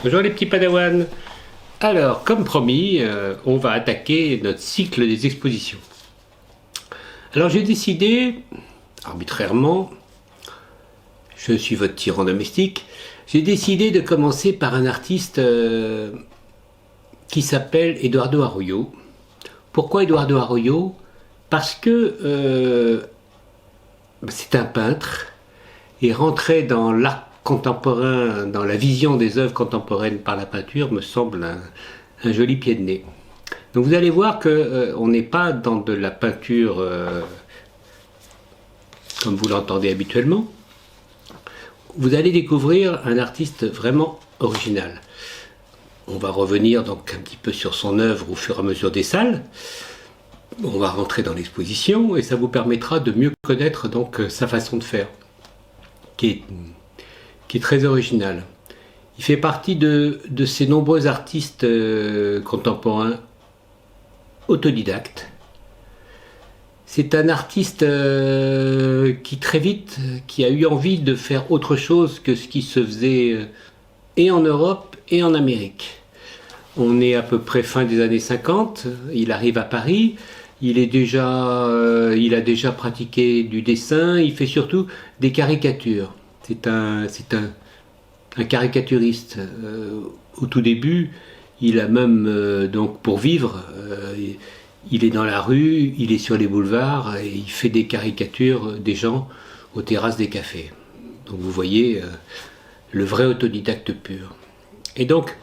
Bonjour les petits padawans. Alors, comme promis, on va attaquer notre cycle des expositions. Alors j'ai décidé, arbitrairement, je suis votre tyran domestique, j'ai décidé de commencer par un artiste qui s'appelle Eduardo Arroyo. Pourquoi Eduardo Arroyo? Parce que c'est un peintre et rentrer dans l'art contemporain, dans la vision des œuvres contemporaines par la peinture, me semble un joli pied de nez. Donc vous allez voir qu'on n'est pas dans de la peinture comme vous l'entendez habituellement. Vous allez découvrir un artiste vraiment original. On va revenir donc un petit peu sur son œuvre au fur et à mesure des salles. On va rentrer dans l'exposition et ça vous permettra de mieux connaître donc sa façon de faire, qui est très originale. Il fait partie de ces nombreux artistes contemporains autodidactes. C'est un artiste qui très vite qui a eu envie de faire autre chose que ce qui se faisait et en Europe et en Amérique. On est à peu près fin des années 50, il arrive à Paris, il a déjà pratiqué du dessin, il fait surtout des caricatures. C'est un caricaturiste. Au tout début, il a même, donc pour vivre, il est dans la rue, il est sur les boulevards et il fait des caricatures des gens aux terrasses des cafés. Donc vous voyez le vrai autodidacte pur. Et donc,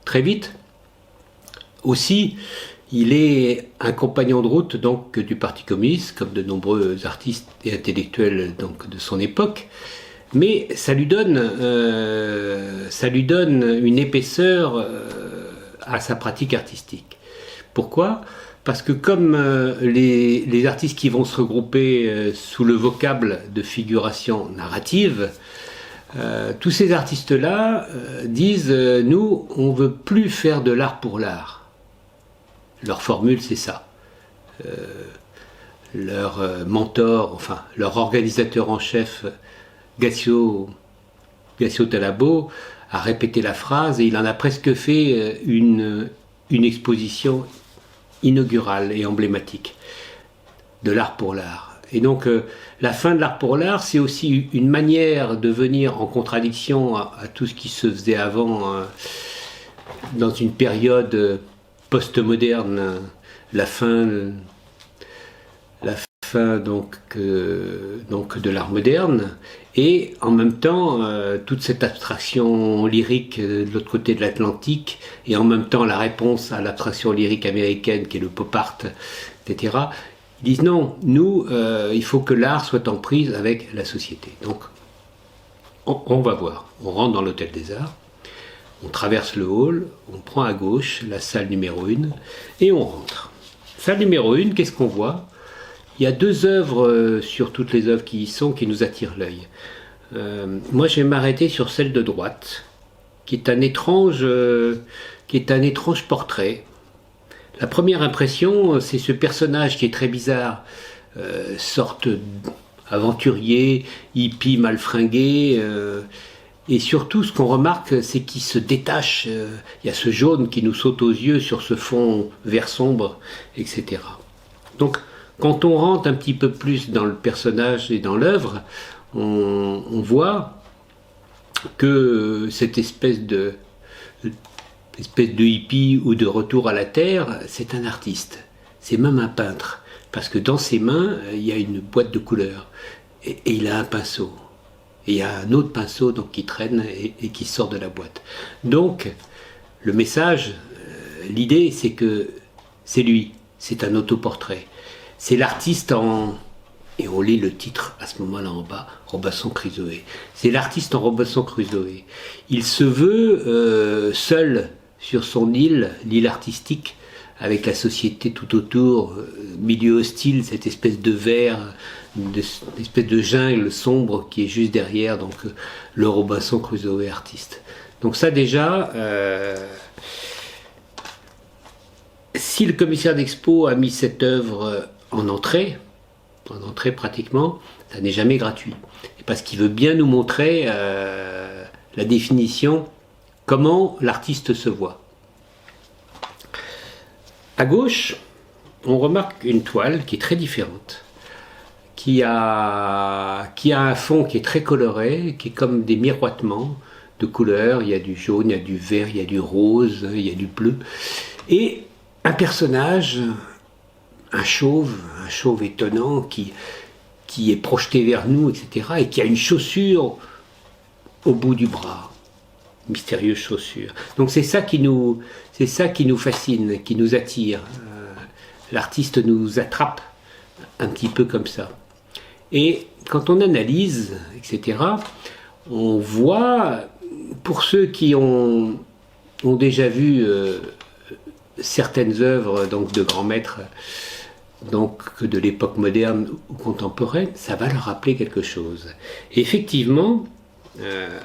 très vite, aussi, il est un compagnon de route donc, du Parti communiste, comme de nombreux artistes et intellectuels donc, de son époque. Mais ça lui donne une épaisseur à sa pratique artistique. Pourquoi? Parce que comme les artistes qui vont se regrouper sous le vocable de figuration narrative, tous ces artistes-là disent nous, on ne veut plus faire de l'art pour l'art. Leur formule, c'est ça. Leur mentor, enfin leur organisateur en chef, Gassio Talabo, a répété la phrase et il en a presque fait une exposition inaugurale et emblématique de l'art pour l'art. Et donc la fin de l'art pour l'art, c'est aussi une manière de venir en contradiction à tout ce qui se faisait avant dans une période post-moderne, la fin donc de l'art moderne, et en même temps toute cette abstraction lyrique de l'autre côté de l'Atlantique, et en même temps la réponse à l'abstraction lyrique américaine qui est le pop art, etc. Ils disent non, nous, il faut que l'art soit en prise avec la société. Donc on va voir, on rentre dans l'Hôtel des Arts, on traverse le hall, on prend à gauche la salle numéro 1 et on rentre. Salle numéro 1, qu'est-ce qu'on voit? Il y a deux œuvres sur toutes les œuvres qui y sont qui nous attirent l'œil. Moi, je vais m'arrêter sur celle de droite, qui est un étrange portrait. La première impression, c'est ce personnage qui est très bizarre, sorte aventurier, hippie mal fringué. Et surtout, ce qu'on remarque, c'est qu'il se détache. Il y a ce jaune qui nous saute aux yeux sur ce fond vert sombre, etc. Donc, quand on rentre un petit peu plus dans le personnage et dans l'œuvre, on voit que cette espèce de hippie ou de retour à la terre, c'est un artiste. C'est même un peintre. Parce que dans ses mains, il y a une boîte de couleurs. Et il a un pinceau. Et il y a un autre pinceau donc, qui traîne et qui sort de la boîte. Donc, le message, l'idée, c'est que c'est lui. C'est un autoportrait. C'est l'artiste et on lit le titre à ce moment-là en bas, Robinson Crusoe. C'est l'artiste en Robinson Crusoe. Il se veut seul sur son île, l'île artistique, avec la société tout autour, milieu hostile, cette espèce de verre, cette espèce de jungle sombre qui est juste derrière, donc le Robinson Crusoe artiste. Donc ça déjà, si le commissaire d'expo a mis cette œuvre en entrée pratiquement, ça n'est jamais gratuit. Et parce qu'il veut bien nous montrer la définition comment l'artiste se voit. À gauche, on remarque une toile qui est très différente, qui a un fond qui est très coloré, qui est comme des miroitements de couleurs. Il y a du jaune, il y a du vert, il y a du rose, il y a du bleu. Et un personnage, un chauve étonnant qui est projeté vers nous, etc. et qui a une chaussure au bout du bras. Mystérieuse chaussure. Donc c'est ça qui nous fascine, qui nous attire. L'artiste nous attrape un petit peu comme ça. Et quand on analyse, etc., on voit, pour ceux qui ont déjà vu certaines œuvres donc, de grands maîtres donc, de l'époque moderne ou contemporaine, ça va leur rappeler quelque chose. Et effectivement,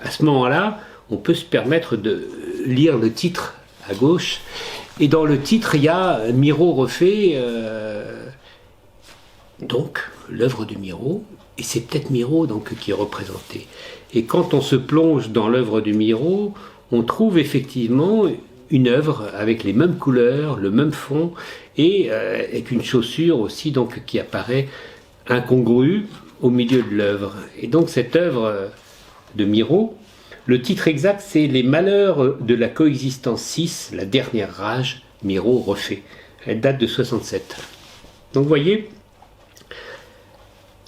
à ce moment-là, on peut se permettre de lire le titre à gauche. Et dans le titre, il y a Miro refait, donc l'œuvre de Miro, et c'est peut-être Miro donc, qui est représenté. Et quand on se plonge dans l'œuvre de Miro, on trouve effectivement une œuvre avec les mêmes couleurs, le même fond, et avec une chaussure aussi donc, qui apparaît incongrue au milieu de l'œuvre. Et donc cette œuvre de Miro, le titre exact, c'est Les malheurs de la coexistence 6, la dernière rage, Miro refait. Elle date de 67. Donc vous voyez,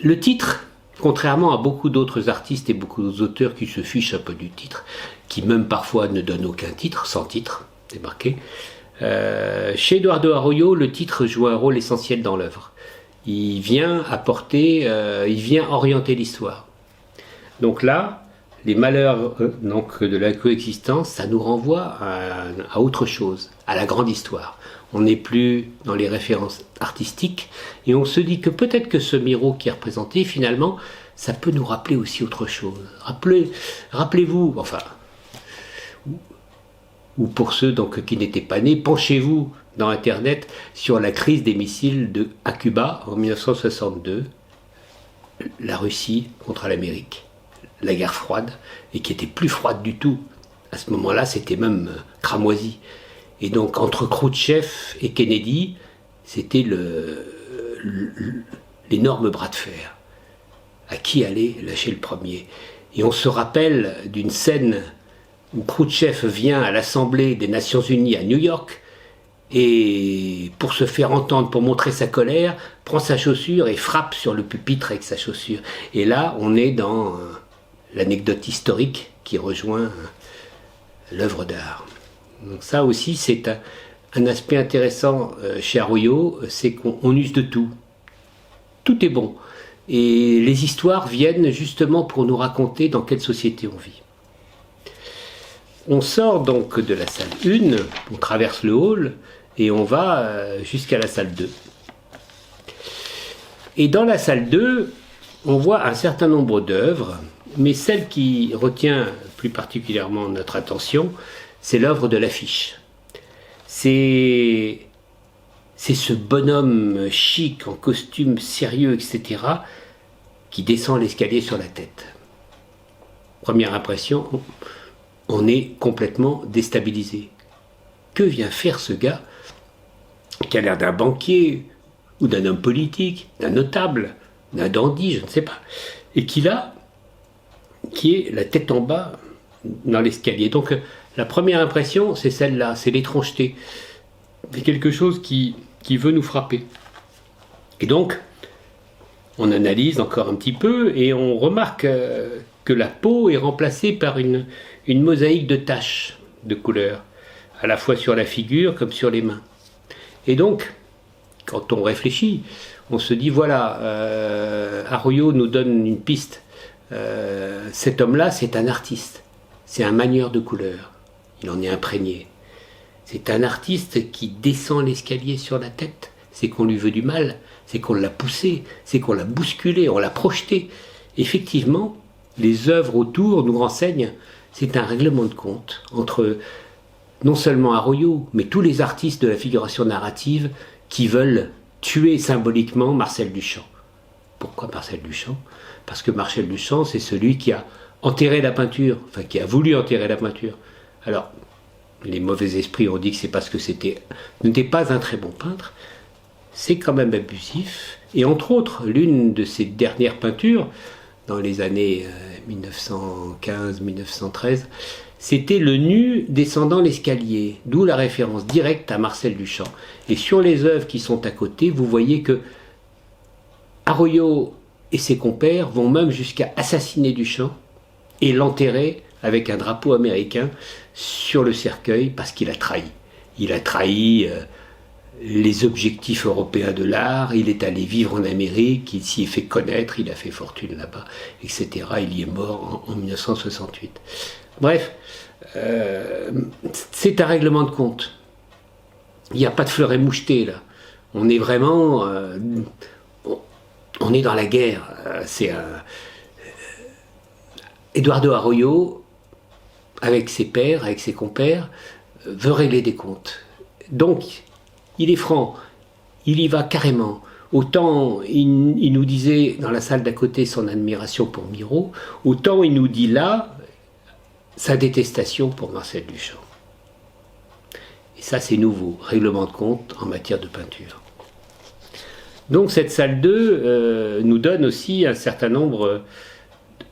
le titre, contrairement à beaucoup d'autres artistes et beaucoup d'auteurs qui se fichent un peu du titre, qui même parfois ne donnent aucun titre, sans titre, c'est marqué, chez Eduardo Arroyo, le titre joue un rôle essentiel dans l'œuvre. Il vient orienter l'histoire. Donc là, les malheurs donc, de la coexistence, ça nous renvoie à autre chose, à la grande histoire. On n'est plus dans les références artistiques et on se dit que peut-être que ce Miro qui est représenté, finalement, ça peut nous rappeler aussi autre chose. Rappelez-vous, enfin, ou pour ceux donc, qui n'étaient pas nés, penchez-vous dans Internet sur la crise des missiles à Cuba en 1962, la Russie contre l'Amérique. La guerre froide, et qui était plus froide du tout. À ce moment-là, c'était même cramoisi. Et donc, entre Khrouchtchev et Kennedy, c'était l'énorme bras de fer. À qui allait lâcher le premier? Et on se rappelle d'une scène où Khrouchtchev vient à l'Assemblée des Nations Unies à New York, et pour se faire entendre, pour montrer sa colère, prend sa chaussure et frappe sur le pupitre avec sa chaussure. Et là, on est dans l'anecdote historique qui rejoint l'œuvre d'art. Donc ça aussi, c'est un aspect intéressant chez Arroyo, c'est qu'on use de tout. Tout est bon. Et les histoires viennent justement pour nous raconter dans quelle société on vit. On sort donc de la salle 1, on traverse le hall et on va jusqu'à la salle 2. Et dans la salle 2, on voit un certain nombre d'œuvres, mais celle qui retient plus particulièrement notre attention, c'est l'œuvre de l'affiche. C'est ce bonhomme chic, en costume sérieux, etc., qui descend l'escalier sur la tête. Première impression, on est complètement déstabilisé. Que vient faire ce gars qui a l'air d'un banquier, ou d'un homme politique, d'un notable, d'un dandy, je ne sais pas, et qui est la tête en bas dans l'escalier. Donc la première impression, c'est celle-là, c'est l'étrangeté. C'est quelque chose qui veut nous frapper. Et donc, on analyse encore un petit peu et on remarque que la peau est remplacée par une mosaïque de taches de couleurs, à la fois sur la figure comme sur les mains. Et donc, quand on réfléchit, on se dit, voilà, Arroyo nous donne une piste. Cet homme-là, c'est un artiste, c'est un manieur de couleurs, il en est imprégné. C'est un artiste qui descend l'escalier sur la tête, c'est qu'on lui veut du mal, c'est qu'on l'a poussé, c'est qu'on l'a bousculé, on l'a projeté. Effectivement, les œuvres autour nous renseignent, c'est un règlement de compte entre non seulement Arroyo, mais tous les artistes de la figuration narrative qui veulent tuer symboliquement Marcel Duchamp. Pourquoi Marcel Duchamp? Parce que Marcel Duchamp, c'est celui qui a enterré la peinture, enfin qui a voulu enterrer la peinture. Alors, les mauvais esprits ont dit que c'est parce que n'était pas un très bon peintre. C'est quand même abusif. Et entre autres, l'une de ses dernières peintures, dans les années 1915-1913, c'était le nu descendant l'escalier, d'où la référence directe à Marcel Duchamp. Et sur les œuvres qui sont à côté, vous voyez que Arroyo et ses compères vont même jusqu'à assassiner Duchamp et l'enterrer avec un drapeau américain sur le cercueil parce qu'il a trahi. Il a trahi les objectifs européens de l'art, il est allé vivre en Amérique, il s'y est fait connaître, il a fait fortune là-bas, etc. Il y est mort en 1968. Bref, c'est un règlement de compte. Il n'y a pas de fleuret moucheté là. On est vraiment... on est dans la guerre. Eduardo Arroyo, avec ses pairs, avec ses compères, veut régler des comptes. Donc, il est franc, il y va carrément. Autant il nous disait dans la salle d'à côté son admiration pour Miro, autant il nous dit là sa détestation pour Marcel Duchamp. Et ça, c'est nouveau, règlement de compte en matière de peinture. Donc cette salle 2 nous donne aussi un certain nombre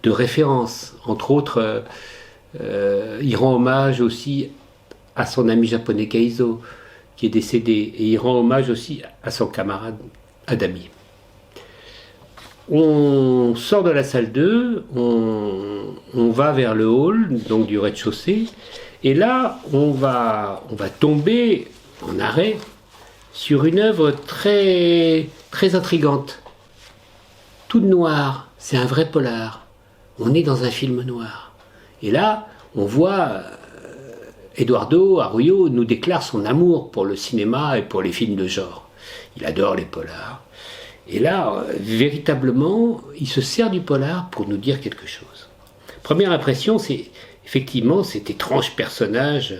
de références. Entre autres, il rend hommage aussi à son ami japonais Keizo, qui est décédé, et il rend hommage aussi à son camarade Adami. On sort de la salle 2, on va vers le hall, donc du rez-de-chaussée, et là, on va tomber en arrêt sur une œuvre très, très intrigante. Toute noire, c'est un vrai polar. On est dans un film noir. Et là, on voit Eduardo Arroyo nous déclare son amour pour le cinéma et pour les films de genre. Il adore les polars. Et là, véritablement, il se sert du polar pour nous dire quelque chose. Première impression, c'est effectivement cet étrange personnage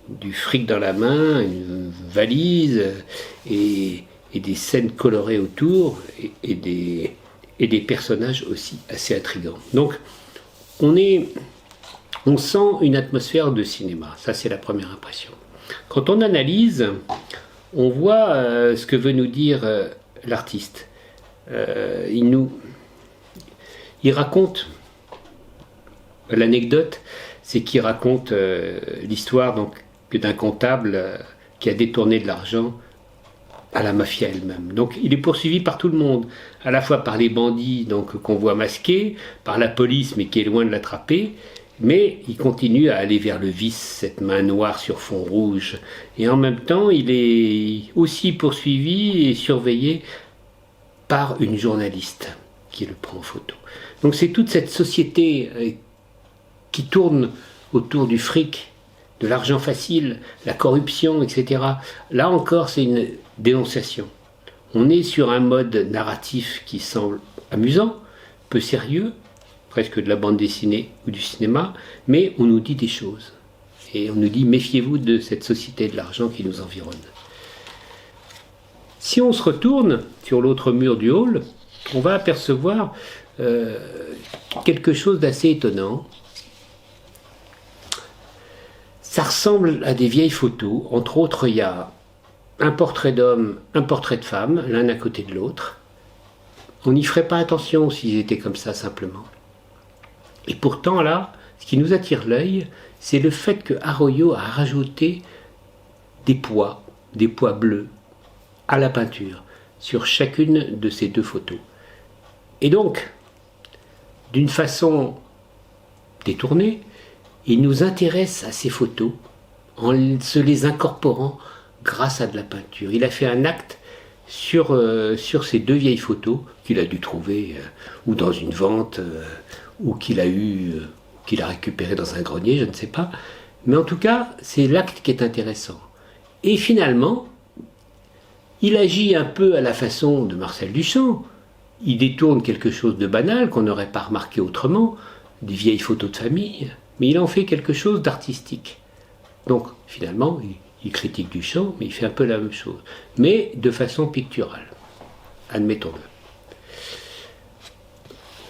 du fric dans la main, une valise et des scènes colorées autour et des personnages aussi assez intrigants. Donc, on sent une atmosphère de cinéma. Ça, c'est la première impression. Quand on analyse, on voit ce que veut nous dire l'artiste. Il raconte l'anecdote, c'est qu'il raconte l'histoire donc d'un comptable qui a détourné de l'argent à la mafia elle-même. Donc il est poursuivi par tout le monde, à la fois par les bandits donc qu'on voit masqués, par la police mais qui est loin de l'attraper, mais il continue à aller vers le vice, cette main noire sur fond rouge. Et en même temps, il est aussi poursuivi et surveillé par une journaliste qui le prend en photo. Donc c'est toute cette société qui tourne autour du fric, de l'argent facile, la corruption, etc. Là encore, c'est une dénonciation. On est sur un mode narratif qui semble amusant, peu sérieux, presque de la bande dessinée ou du cinéma, mais on nous dit des choses. Et on nous dit, méfiez-vous de cette société de l'argent qui nous environne. Si on se retourne sur l'autre mur du hall, on va apercevoir quelque chose d'assez étonnant. Ça ressemble à des vieilles photos. Entre autres, il y a un portrait d'homme, un portrait de femme, l'un à côté de l'autre. On n'y ferait pas attention s'ils étaient comme ça simplement. Et pourtant là, ce qui nous attire l'œil, c'est le fait que Arroyo a rajouté des pois bleus, à la peinture, sur chacune de ces deux photos. Et donc, d'une façon détournée, il nous intéresse à ces photos en se les incorporant grâce à de la peinture. Il a fait un acte sur ces deux vieilles photos qu'il a dû trouver ou dans une vente ou qu'il a récupéré dans un grenier, je ne sais pas. Mais en tout cas, c'est l'acte qui est intéressant. Et finalement, il agit un peu à la façon de Marcel Duchamp. Il détourne quelque chose de banal qu'on n'aurait pas remarqué autrement, des vieilles photos de famille, mais il en fait quelque chose d'artistique. Donc finalement, il critique Duchamp, mais il fait un peu la même chose, mais de façon picturale. Admettons-le.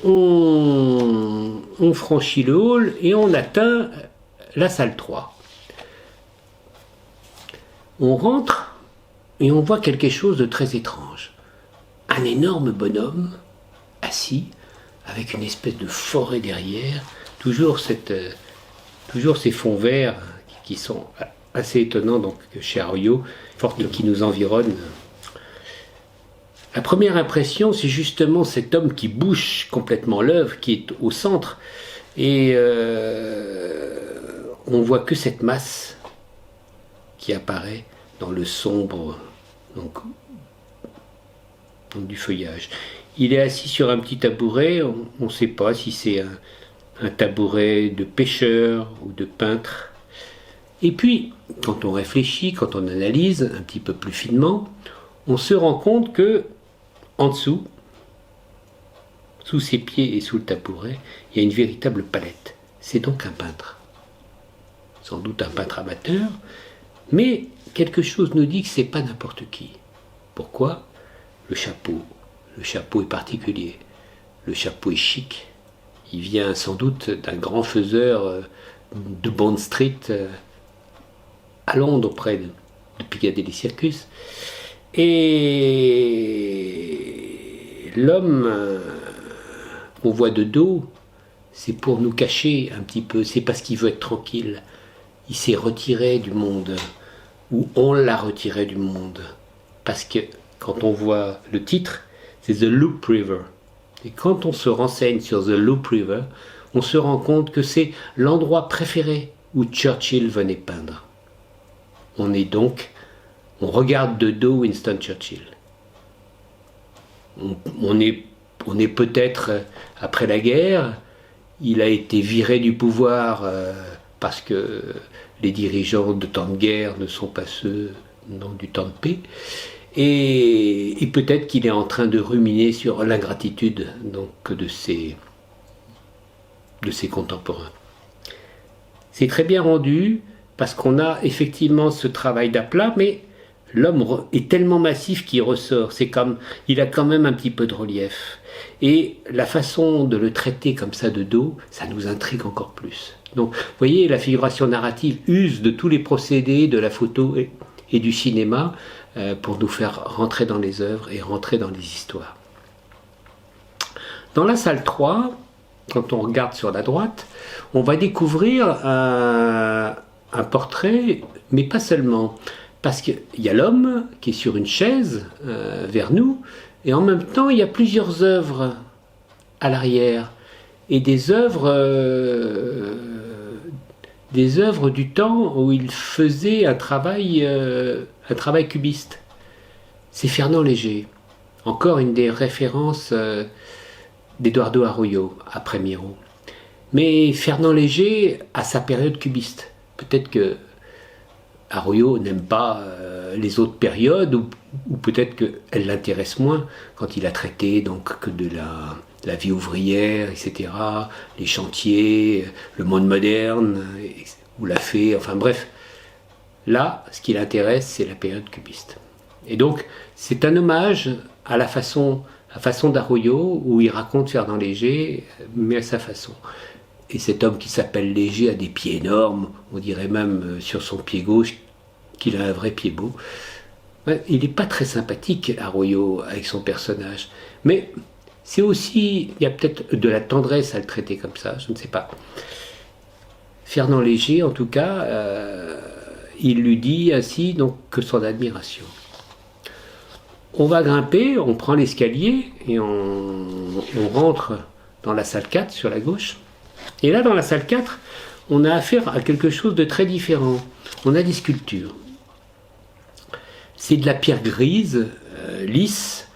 On franchit le hall et on atteint la salle 3. On rentre et on voit quelque chose de très étrange. Un énorme bonhomme assis avec une espèce de forêt derrière, toujours ces fonds verts qui sont assez étonnants donc chez Arroyo, qui nous environnent. La première impression, c'est justement cet homme qui bouche complètement l'œuvre, qui est au centre, et on voit que cette masse qui apparaît dans le sombre donc du feuillage. Il est assis sur un petit tabouret, on ne sait pas si c'est un tabouret de pêcheur ou de peintre. Et puis, quand on réfléchit, quand on analyse un petit peu plus finement, on se rend compte que en dessous, sous ses pieds et sous le tabouret, il y a une véritable palette. C'est donc un peintre. Sans doute un peintre amateur, mais quelque chose nous dit que c'est pas n'importe qui. Pourquoi ? Le chapeau. Le chapeau est particulier. Le chapeau est chic. Il vient sans doute d'un grand faiseur de Bond Street à Londres, près de Piccadilly Circus. Et l'homme qu'on voit de dos, c'est pour nous cacher un petit peu, c'est parce qu'il veut être tranquille. Il s'est retiré du monde, ou on l'a retiré du monde. Parce que quand on voit le titre, c'est The Loop River. Et quand on se renseigne sur The Loop River, on se rend compte que c'est l'endroit préféré où Churchill venait peindre. On regarde de dos Winston Churchill. On est peut-être après la guerre, il a été viré du pouvoir parce que les dirigeants de temps de guerre ne sont pas ceux du temps de paix. Et peut-être qu'il est en train de ruminer sur l'ingratitude donc, de ses contemporains. C'est très bien rendu parce qu'on a effectivement ce travail d'aplat, mais l'homme est tellement massif qu'il ressort. Il a quand même un petit peu de relief. Et la façon de le traiter comme ça de dos, ça nous intrigue encore plus. Donc, vous voyez, la figuration narrative use de tous les procédés de la photo et du cinéma pour nous faire rentrer dans les œuvres et rentrer dans les histoires. Dans la salle 3, quand on regarde sur la droite, on va découvrir un portrait, mais pas seulement. Parce qu'il y a l'homme qui est sur une chaise vers nous, et en même temps, il y a plusieurs œuvres à l'arrière. Et des œuvres du temps où il faisait un travail cubiste. C'est Fernand Léger. Encore une des références d'Eduardo Arroyo, après Miro. Mais Fernand Léger a sa période cubiste. Peut-être que Arroyo n'aime pas les autres périodes, ou peut-être qu'elle l'intéresse moins quand il a traité donc que de la vie ouvrière, etc., les chantiers, le monde moderne, ou la fée, enfin bref. Là, ce qui l'intéresse, c'est la période cubiste. Et donc, c'est un hommage à la façon d'Arroyo, où il raconte Fernand Léger, mais à sa façon. Et cet homme qui s'appelle Léger a des pieds énormes, on dirait même sur son pied gauche qu'il a un vrai pied beau. Ouais, il n'est pas très sympathique, Arroyo, avec son personnage. Mais c'est aussi, il y a peut-être de la tendresse à le traiter comme ça, je ne sais pas. Fernand Léger, en tout cas, il lui dit ainsi donc que son admiration. On va grimper, on prend l'escalier et on rentre dans la salle 4 sur la gauche. Et là, dans la salle 4, on a affaire à quelque chose de très différent. On a des sculptures. C'est de la pierre grise, lisse,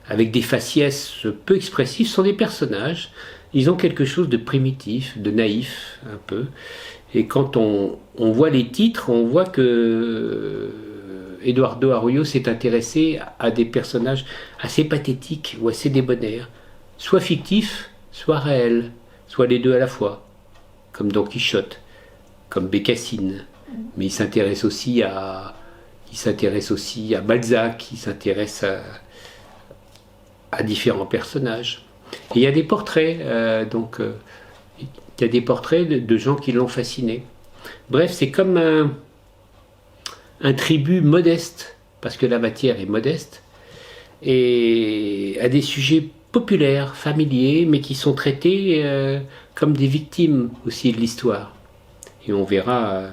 avec des faciès peu expressifs. Ce sont des personnages. Ils ont quelque chose de primitif, de naïf, un peu. Et quand on voit les titres, on voit que Eduardo Arroyo s'est intéressé à des personnages assez pathétiques ou assez débonnaires, soit fictifs, soit réels, soit les deux à la fois, comme Don Quichotte, comme Bécassine. Mais il s'intéresse aussi à Balzac, il s'intéresse à différents personnages. Et il y a des portraits, il y a des portraits de gens qui l'ont fasciné. Bref, c'est comme un tribut modeste, parce que la matière est modeste, et à des sujets populaires, familiers, mais qui sont traités comme des victimes aussi de l'histoire. Et on verra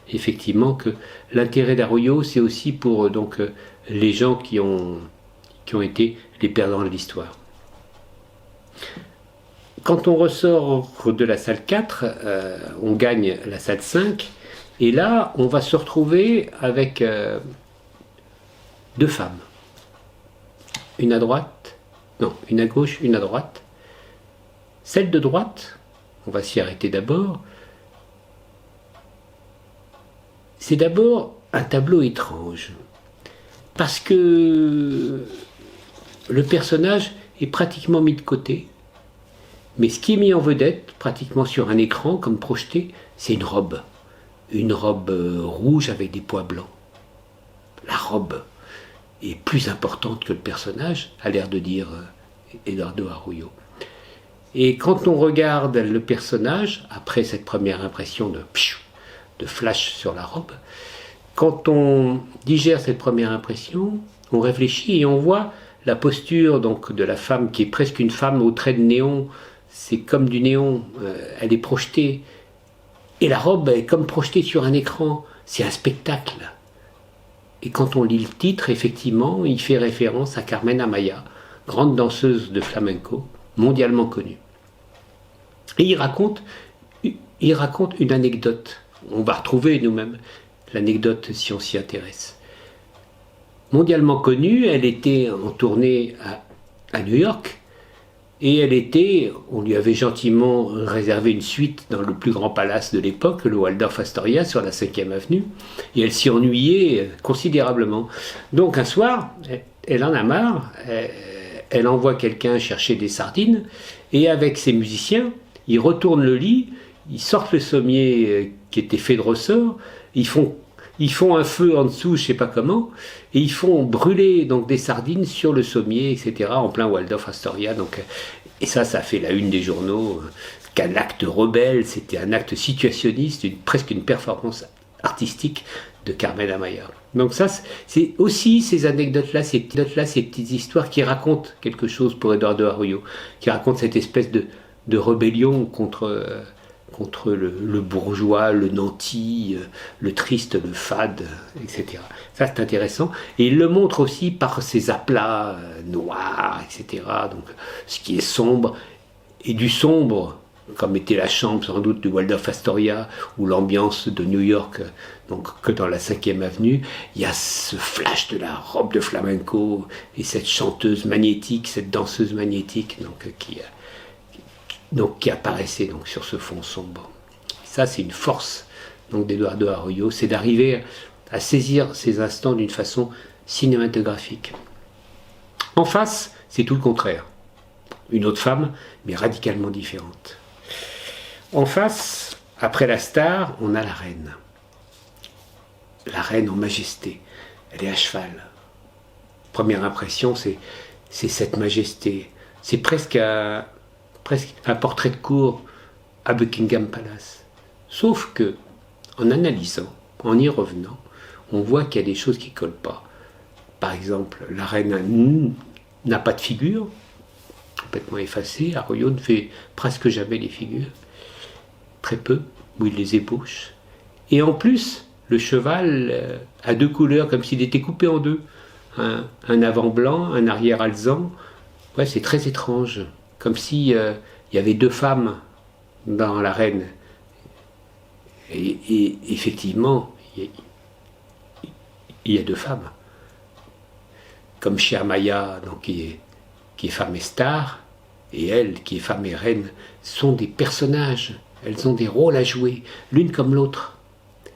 effectivement que l'intérêt d'Arroyo, c'est aussi pour les gens qui ont été les perdants de l'histoire. Quand on ressort de la salle 4, on gagne la salle 5, et là, on va se retrouver avec deux femmes. Une à droite, non, une à gauche, une à droite. Celle de droite, on va s'y arrêter d'abord, c'est d'abord un tableau étrange, parce que le personnage est pratiquement mis de côté, mais ce qui est mis en vedette, pratiquement sur un écran, comme projeté, c'est une robe rouge avec des pois blancs. La robe est plus importante que le personnage, a l'air de dire Eduardo Arroyo. Et quand on regarde le personnage, après cette première impression de flash sur la robe, quand on digère cette première impression, on réfléchit et on voit la posture donc de la femme qui est presque une femme au trait de néon. C'est comme du néon, elle est projetée. Et la robe est comme projetée sur un écran. C'est un spectacle. Et quand on lit le titre, effectivement, il fait référence à Carmen Amaya, grande danseuse de flamenco, mondialement connue. Et il raconte une anecdote. On va retrouver nous-mêmes l'anecdote si on s'y intéresse. Mondialement connue, elle était en tournée à New York, et on lui avait gentiment réservé une suite dans le plus grand palace de l'époque, le Waldorf Astoria, sur la 5e avenue, et elle s'y ennuyait considérablement. Donc un soir, elle en a marre, elle envoie quelqu'un chercher des sardines, et avec ses musiciens, ils retournent le lit, ils sortent le sommier qui était fait de ressort, ils font un feu en dessous, je ne sais pas comment, et ils font brûler donc des sardines sur le sommier, etc., en plein Waldorf Astoria. Donc, et ça fait la une des journaux, qu'un acte rebelle, c'était un acte situationniste, presque une performance artistique de Carmen Amaya. Donc ça, c'est aussi ces anecdotes-là, ces petites histoires qui racontent quelque chose pour Eduardo Arroyo, qui racontent cette espèce de rébellion contre le bourgeois, le nanti, le triste, le fade, etc. Ça, c'est intéressant. Et il le montre aussi par ses aplats noirs, etc. Donc, ce qui est sombre, et du sombre, comme était la chambre sans doute du Waldorf Astoria, ou l'ambiance de New York, donc que dans la 5e avenue, il y a ce flash de la robe de flamenco, et cette chanteuse magnétique, cette danseuse magnétique, qui apparaissait donc sur ce fond sombre. Ça, c'est une force d'Eduardo Arroyo, c'est d'arriver à saisir ces instants d'une façon cinématographique. En face, c'est tout le contraire. Une autre femme, mais radicalement différente. En face, après la star, on a la reine. La reine en majesté. Elle est à cheval. Première impression, c'est cette majesté. C'est presque un portrait de cour à Buckingham Palace. Sauf que, en analysant, en y revenant, on voit qu'il y a des choses qui ne collent pas. Par exemple, la reine n'a pas de figure, complètement effacée. Arroyo ne fait presque jamais les figures, très peu, où il les ébauche. Et en plus, le cheval a deux couleurs, comme s'il était coupé en deux. Un avant blanc, un arrière alezan. Ouais, c'est très étrange. Comme si y avait deux femmes dans la reine. Et effectivement, il y a deux femmes. Comme chez Amaya, donc, qui est femme et star, et elle, qui est femme et reine, sont des personnages. Elles ont des rôles à jouer, l'une comme l'autre.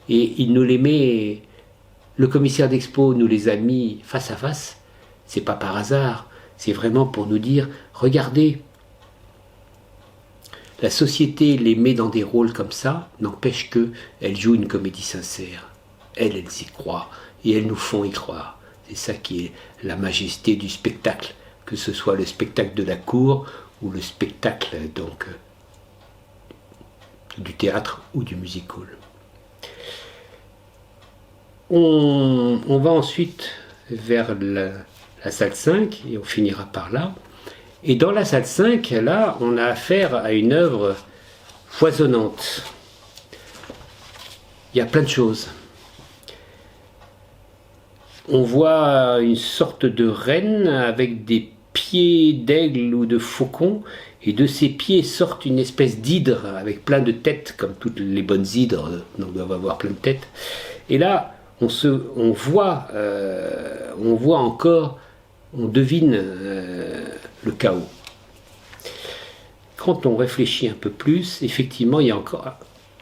Et il nous les met, le commissaire d'expo nous les a mis face à face. C'est pas par hasard, c'est vraiment pour nous dire, regardez, la société les met dans des rôles comme ça, n'empêche qu'elles jouent une comédie sincère. Elles y croient, et elles nous font y croire. C'est ça qui est la majesté du spectacle, que ce soit le spectacle de la cour, ou le spectacle donc du théâtre ou du music-hall. On va ensuite vers la salle 5 et on finira par là. Et dans la salle 5, là, on a affaire à une œuvre foisonnante. Il y a plein de choses. On voit une sorte de reine avec des pieds d'aigle ou de faucon, et de ses pieds sortent une espèce d'hydre avec plein de têtes, comme toutes les bonnes hydres doivent avoir plein de têtes. Et là, on voit encore, on devine le chaos. Quand on réfléchit un peu plus, effectivement, il y a encore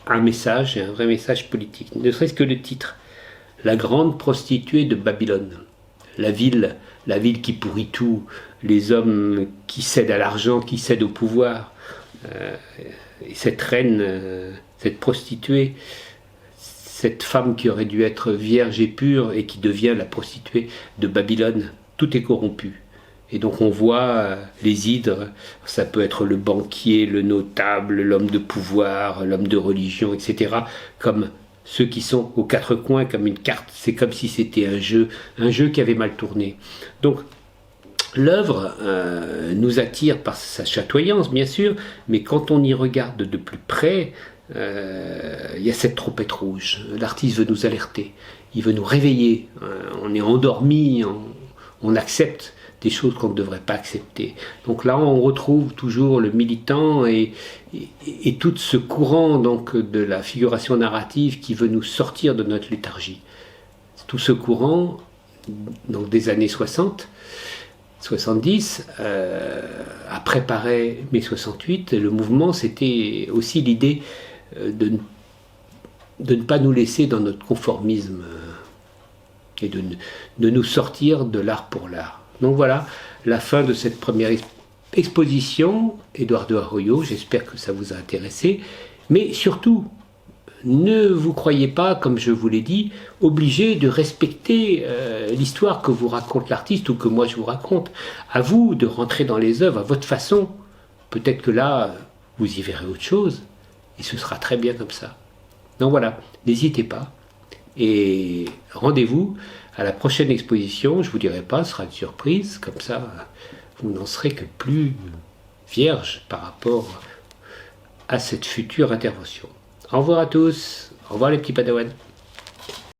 un message, un vrai message politique. Ne serait-ce que le titre. La grande prostituée de Babylone. La ville qui pourrit tout, les hommes qui cèdent à l'argent, qui cèdent au pouvoir. Et cette reine, cette prostituée, cette femme qui aurait dû être vierge et pure et qui devient la prostituée de Babylone, tout est corrompu. Et donc on voit les hydres, ça peut être le banquier, le notable, l'homme de pouvoir, l'homme de religion, etc., comme ceux qui sont aux quatre coins comme une carte. C'est comme si c'était un jeu qui avait mal tourné. Donc l'œuvre nous attire par sa chatoyance, bien sûr, mais quand on y regarde de plus près, il y a cette trompette rouge. L'artiste veut nous alerter, il veut nous réveiller. On est endormi, on accepte des choses qu'on ne devrait pas accepter. Donc là, on retrouve toujours le militant et tout ce courant donc, de la figuration narrative qui veut nous sortir de notre léthargie. Tout ce courant, donc des années 60, 70, a préparé mai 68. Le mouvement, c'était aussi l'idée de ne pas nous laisser dans notre conformisme et de nous sortir de l'art pour l'art. Donc voilà la fin de cette première exposition, Eduardo Arroyo. J'espère que ça vous a intéressé. Mais surtout, ne vous croyez pas, comme je vous l'ai dit, obligé de respecter l'histoire que vous raconte l'artiste ou que moi je vous raconte. À vous de rentrer dans les œuvres à votre façon. Peut-être que là, vous y verrez autre chose. Et ce sera très bien comme ça. Donc voilà, n'hésitez pas. Et rendez-vous à la prochaine exposition. Je ne vous dirai pas, ce sera une surprise. Comme ça, vous n'en serez que plus vierge par rapport à cette future intervention. Au revoir à tous. Au revoir les petits padawans.